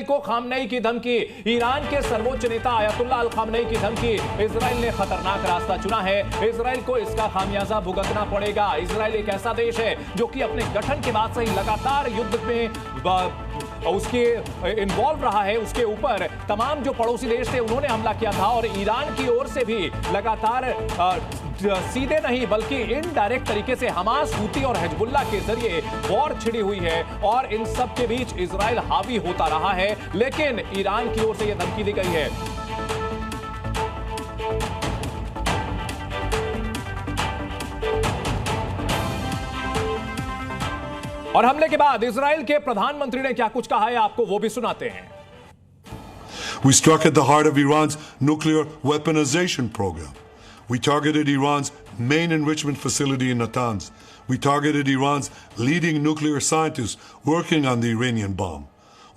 को खामनेई की धमकी। ईरान के सर्वोच्च नेता आयतुल्लाह अल खामनेई की धमकी। इजराइल ने खतरनाक रास्ता चुना है, इजराइल को इसका खामियाजा भुगतना पड़ेगा। इजराइल एक ऐसा देश है जो कि अपने गठन के बाद से ही लगातार युद्ध में उसके इन्वॉल्व रहा है। उसके ऊपर तमाम जो पड़ोसी देश थे उन्होंने हमला किया था और ईरान की ओर से भी लगातार सीधे नहीं बल्कि इनडायरेक्ट तरीके से हमास, हूती और हिजबुल्लाह के जरिए वॉर छिड़ी हुई है और इन सब के बीच इजराइल हावी होता रहा है। लेकिन ईरान की ओर से यह धमकी दी गई है। और हमले के बाद इजराइल के प्रधानमंत्री ने क्या कुछ कहा है आपको वो भी सुनाते हैं। We struck at the heart of Iran's nuclear weaponization program. We targeted Iran's main enrichment facility in Natanz. We targeted Iran's leading nuclear scientists working on the Iranian bomb.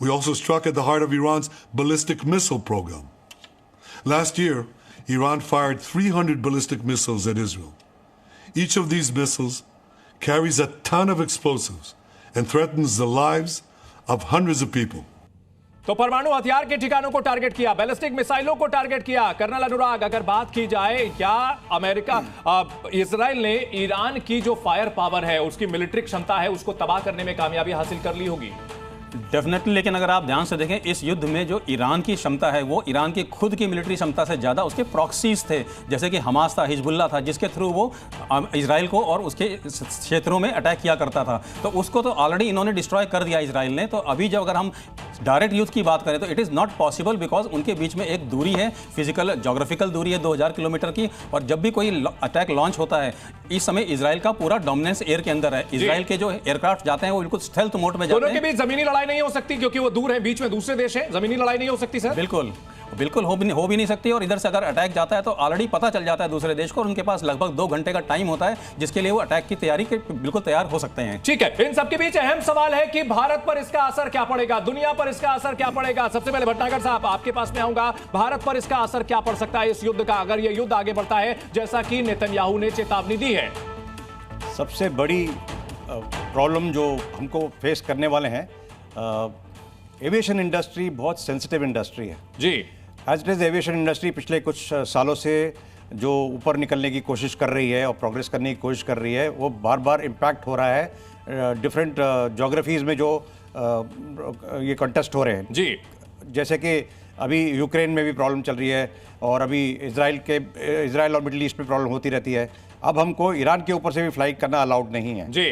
We also struck at the heart of Iran's ballistic missile program. Last year, Iran fired 300 ballistic missiles at Israel. Each of these missiles carries a ton of explosives and threatens the lives of hundreds of people. तो परमाणु हथियार के ठिकानों को target किया, ballistic मिसाइलों को target किया। कर्नल अनुराग, अगर बात की जाए क्या अमेरिका इजराइल ने ईरान की जो फायर पावर है, उसकी मिलिट्री क्षमता है, उसको तबाह करने में कामयाबी हासिल कर ली होगी? डेफिनेटली, लेकिन अगर आप ध्यान से देखें इस युद्ध में जो ईरान की क्षमता है वो ईरान की खुद की मिलिट्री क्षमता से ज़्यादा उसके प्रॉक्सीज थे, जैसे कि हमास था, हिजबुल्ला था, जिसके थ्रू वो इजराइल को और उसके क्षेत्रों में अटैक किया करता था। तो उसको तो ऑलरेडी इन्होंने डिस्ट्रॉय कर दिया इजराइल ने। तो अभी जब अगर हम डायरेक्ट युद्ध की बात करें तो it is not possible, because उनके बीच में एक दूरी है, फिजिकल जोग्राफिकल दूरी है 2000 किलोमीटर की। और जब भी कोई अटैक लॉन्च होता है, इस समय इजराइल का पूरा डोमिनेंस एयर के अंदर है। इजराइल के जो एयरक्राफ्ट जाते हैं वो बिल्कुल स्टेल्थ मोड में जाते हैं। दोनों के बीच जमीनी लड़ाई नहीं हो सकती क्योंकि वो दूर है, बीच में दूसरे देश है, जमीनी लड़ाई नहीं हो सकती सर? बिल्कुल बिल्कुल हो भी नहीं सकती। और इधर से अगर अटैक जाता है तो ऑलरेडी पता चल जाता है दूसरे देश को और उनके पास लगभग 2 घंटे का टाइम होता है जिसके लिए वो अटैक की तैयारी के बिल्कुल तैयार हो सकते हैं। ठीक है, इन सबके बीच अहम सवाल है कि भारत पर इसका असर क्या पड़ेगा, दुनिया पर इसका असर क्या पड़ेगा। सबसे पहले भटनागर साहब आपके पास में आऊंगा, भारत पर इसका असर क्या पड़ सकता है इस युद्ध का, अगर यह युद्ध आगे बढ़ता है जैसा कि नेतन्याहू ने चेतावनी दी है? सबसे बड़ी प्रॉब्लम जो हमको फेस करने वाले हैं, एविएशन इंडस्ट्री बहुत सेंसिटिव इंडस्ट्री है जी। As it is aviation industry पिछले कुछ सालों से जो ऊपर निकलने की कोशिश कर रही है और प्रोग्रेस करने की कोशिश कर रही है, वो बार बार इम्पैक्ट हो रहा है डिफरेंट जोग्राफीज़ में जो ये कंटेस्ट हो रहे हैं जी। जैसे कि अभी यूक्रेन में भी प्रॉब्लम चल रही है और अभी इजराइल और मिडिल ईस्ट में प्रॉब्लम होती रहती है। अब हमको ईरान के ऊपर से भी फ्लाइट करना अलाउड नहीं है जी।